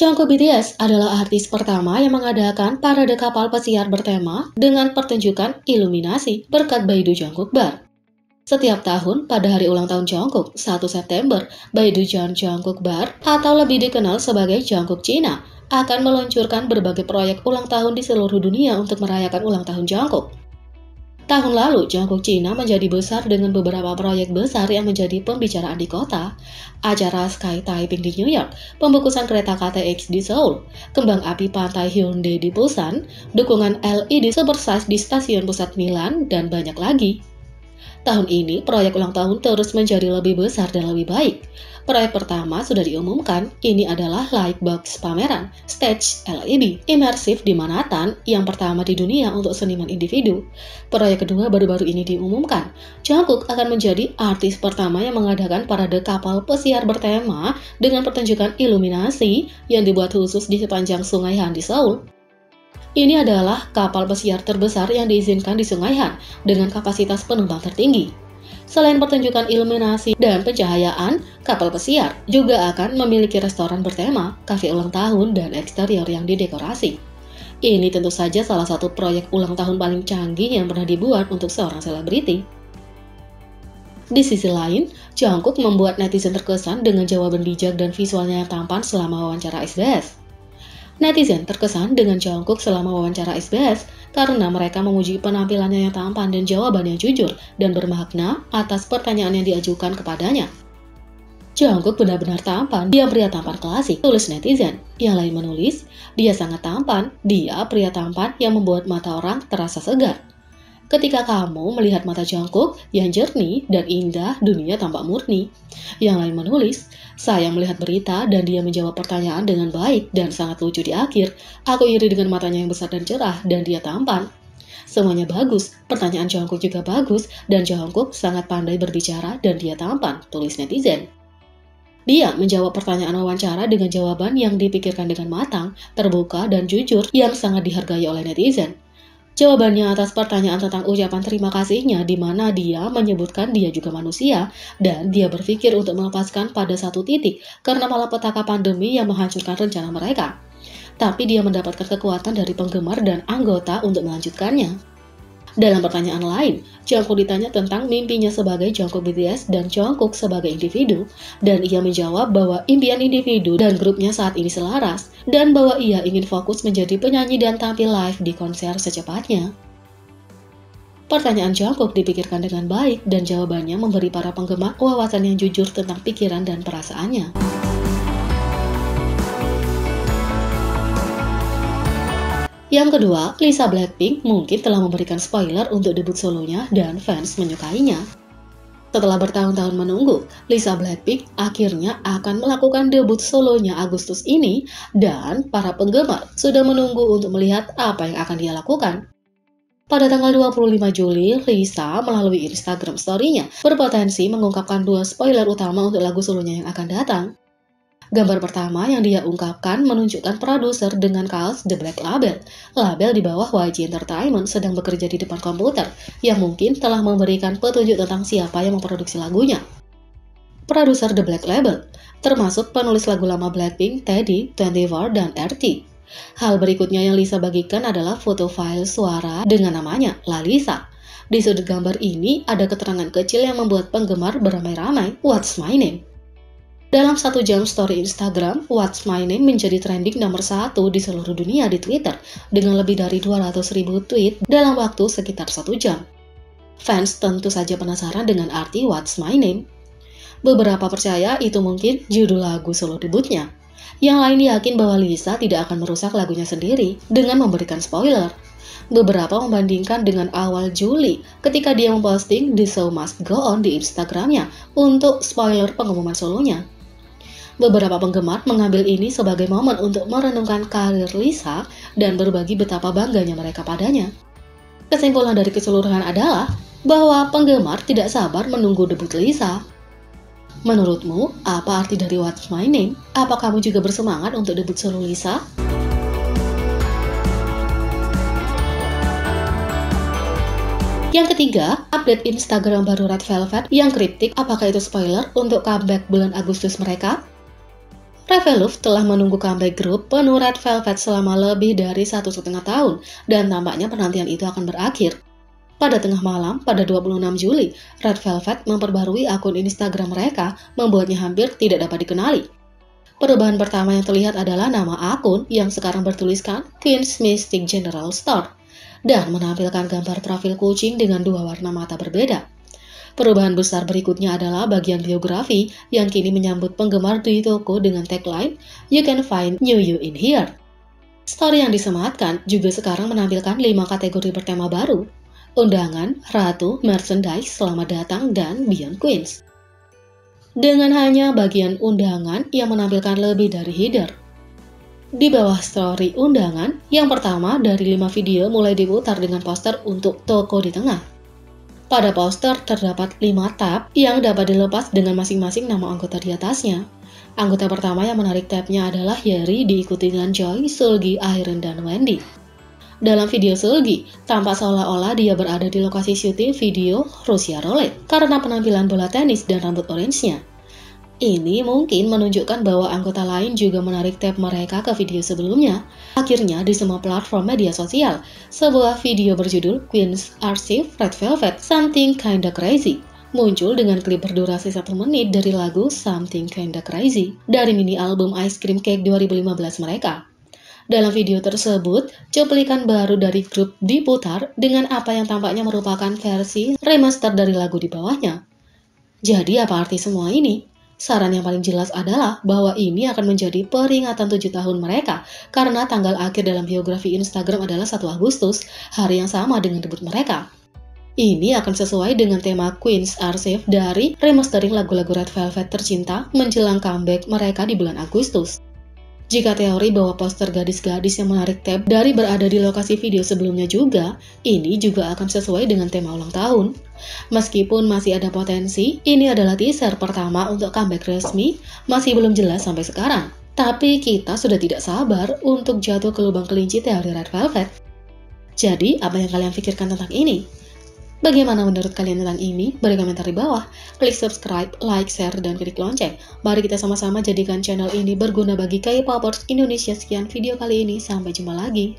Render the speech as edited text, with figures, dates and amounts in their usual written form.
Jungkook BTS adalah artis pertama yang mengadakan parade kapal pesiar bertema dengan pertunjukan iluminasi berkat Baekdu Jungkook Bar. Setiap tahun pada hari ulang tahun Jungkook, 1 September, Baekdu Jungkook Bar atau lebih dikenal sebagai Jungkook China akan meluncurkan berbagai proyek ulang tahun di seluruh dunia untuk merayakan ulang tahun Jungkook. Tahun lalu, Jungkook China menjadi besar dengan beberapa proyek besar yang menjadi pembicaraan di kota. Acara Sky Typing di New York, pembukusan kereta KTX di Seoul, kembang api pantai Hyundai di Busan, dukungan LED super size di stasiun pusat Milan, dan banyak lagi. Tahun ini, proyek ulang tahun terus menjadi lebih besar dan lebih baik. Proyek pertama sudah diumumkan, ini adalah Lightbox pameran, stage LED, imersif di Manhattan, yang pertama di dunia untuk seniman individu. Proyek kedua baru-baru ini diumumkan, Jungkook akan menjadi artis pertama yang mengadakan parade kapal pesiar bertema dengan pertunjukan iluminasi yang dibuat khusus di sepanjang Sungai Han di Seoul. Ini adalah kapal pesiar terbesar yang diizinkan di Sungai Han dengan kapasitas penumpang tertinggi. Selain pertunjukan iluminasi dan pencahayaan, kapal pesiar juga akan memiliki restoran bertema, kafe ulang tahun, dan eksterior yang didekorasi. Ini tentu saja salah satu proyek ulang tahun paling canggih yang pernah dibuat untuk seorang selebriti. Di sisi lain, Jungkook membuat netizen terkesan dengan jawaban bijak dan visualnya yang tampan selama wawancara SBS. Netizen terkesan dengan Jungkook selama wawancara SBS karena mereka memuji penampilannya yang tampan dan jawaban yang jujur dan bermakna atas pertanyaan yang diajukan kepadanya. Jungkook benar-benar tampan, dia pria tampan klasik, tulis netizen. Yang lain menulis, dia sangat tampan, dia pria tampan yang membuat mata orang terasa segar. Ketika kamu melihat mata Jungkook yang jernih dan indah, dunia tampak murni. Yang lain menulis, saya melihat berita dan dia menjawab pertanyaan dengan baik dan sangat lucu di akhir. Aku iri dengan matanya yang besar dan cerah dan dia tampan. Semuanya bagus, pertanyaan Jungkook juga bagus dan Jungkook sangat pandai berbicara dan dia tampan, tulis netizen. Dia menjawab pertanyaan wawancara dengan jawaban yang dipikirkan dengan matang, terbuka dan jujur yang sangat dihargai oleh netizen. Jawabannya atas pertanyaan tentang ucapan terima kasihnya di mana dia menyebutkan dia juga manusia dan dia berpikir untuk melepaskan pada satu titik karena malapetaka pandemi yang menghancurkan rencana mereka. Tapi dia mendapatkan kekuatan dari penggemar dan anggota untuk melanjutkannya. Dalam pertanyaan lain, Jungkook ditanya tentang mimpinya sebagai Jungkook BTS dan Jungkook sebagai individu, dan ia menjawab bahwa impian individu dan grupnya saat ini selaras, dan bahwa ia ingin fokus menjadi penyanyi dan tampil live di konser secepatnya. Pertanyaan Jungkook dipikirkan dengan baik, dan jawabannya memberi para penggemar wawasan yang jujur tentang pikiran dan perasaannya. Yang kedua, Lisa Blackpink mungkin telah memberikan spoiler untuk debut solonya dan fans menyukainya. Setelah bertahun-tahun menunggu, Lisa Blackpink akhirnya akan melakukan debut solonya Agustus ini dan para penggemar sudah menunggu untuk melihat apa yang akan dia lakukan. Pada tanggal 25 Juli, Lisa melalui Instagram story-nya berpotensi mengungkapkan 2 spoiler utama untuk lagu solonya yang akan datang. Gambar pertama yang dia ungkapkan menunjukkan produser dengan kaos The Black Label, label di bawah YG Entertainment sedang bekerja di depan komputer, yang mungkin telah memberikan petunjuk tentang siapa yang memproduksi lagunya. Produser The Black Label, termasuk penulis lagu lama Blackpink, Teddy, 24, dan RT. Hal berikutnya yang Lisa bagikan adalah foto file suara dengan namanya, La Lisa. Di sudut gambar ini ada keterangan kecil yang membuat penggemar beramai-ramai, What's My Name? Dalam 1 jam story Instagram, What's My Name menjadi trending nomor 1 di seluruh dunia di Twitter dengan lebih dari 200.000 tweet dalam waktu sekitar 1 jam. Fans tentu saja penasaran dengan arti What's My Name. Beberapa percaya itu mungkin judul lagu solo debutnya. Yang lain yakin bahwa Lisa tidak akan merusak lagunya sendiri dengan memberikan spoiler. Beberapa membandingkan dengan awal Juli ketika dia memposting The Show Must Go On di Instagramnya untuk spoiler pengumuman solonya. Beberapa penggemar mengambil ini sebagai momen untuk merenungkan karir Lisa dan berbagi betapa bangganya mereka padanya. Kesimpulan dari keseluruhan adalah bahwa penggemar tidak sabar menunggu debut Lisa. Menurutmu, apa arti dari What's My Name? Apa kamu juga bersemangat untuk debut solo Lisa? Yang ketiga, update Instagram baru Red Velvet yang kritik apakah itu spoiler untuk comeback bulan Agustus mereka? Red Velvet telah menunggu comeback grup penuh Red Velvet selama lebih dari 1,5 tahun, dan tampaknya penantian itu akan berakhir. Pada tengah malam, pada 26 Juli, Red Velvet memperbarui akun Instagram mereka, membuatnya hampir tidak dapat dikenali. Perubahan pertama yang terlihat adalah nama akun yang sekarang bertuliskan Queen's Mystic General Store, dan menampilkan gambar profil kucing dengan dua warna mata berbeda. Perubahan besar berikutnya adalah bagian biografi yang kini menyambut penggemar di toko dengan tagline "You can find new you in here". Story yang disematkan juga sekarang menampilkan 5 kategori bertema baru: undangan, ratu, merchandise, selamat datang, dan beyond queens. Dengan hanya bagian undangan yang menampilkan lebih dari header. Di bawah story undangan, yang pertama dari 5 video mulai diputar dengan poster untuk toko di tengah. Pada poster terdapat 5 tab yang dapat dilepas dengan masing-masing nama anggota di atasnya. Anggota pertama yang menarik tabnya adalah Yeri, diikuti dengan Joy, Seulgi, Irene, dan Wendy. Dalam video Seulgi, tampak seolah-olah dia berada di lokasi syuting video Rusia Roulette karena penampilan bola tenis dan rambut orange-nya. Ini mungkin menunjukkan bahwa anggota lain juga menarik tab mereka ke video sebelumnya. Akhirnya di semua platform media sosial, sebuah video berjudul Queen's Archive Red Velvet Something Kinda Crazy muncul dengan klip berdurasi 1 menit dari lagu Something Kinda Crazy dari mini album Ice Cream Cake 2015 mereka. Dalam video tersebut, cuplikan baru dari grup diputar dengan apa yang tampaknya merupakan versi remaster dari lagu di bawahnya. Jadi apa arti semua ini? Saran yang paling jelas adalah bahwa ini akan menjadi peringatan 7 tahun mereka, karena tanggal akhir dalam biografi Instagram adalah 1 Agustus, hari yang sama dengan debut mereka. Ini akan sesuai dengan tema Queen's Archive dari remastering lagu-lagu Red Velvet tercinta menjelang comeback mereka di bulan Agustus. Jika teori bahwa poster gadis-gadis yang menarik tab dari berada di lokasi video sebelumnya juga, ini juga akan sesuai dengan tema ulang tahun. Meskipun masih ada potensi, ini adalah teaser pertama untuk comeback resmi, masih belum jelas sampai sekarang. Tapi kita sudah tidak sabar untuk jatuh ke lubang kelinci teori Red Velvet. Jadi, apa yang kalian pikirkan tentang ini? Bagaimana menurut kalian tentang ini? Beri komentar di bawah. Klik subscribe, like, share, dan klik lonceng. Mari kita sama-sama jadikan channel ini berguna bagi K-popers Indonesia. Sekian video kali ini, sampai jumpa lagi.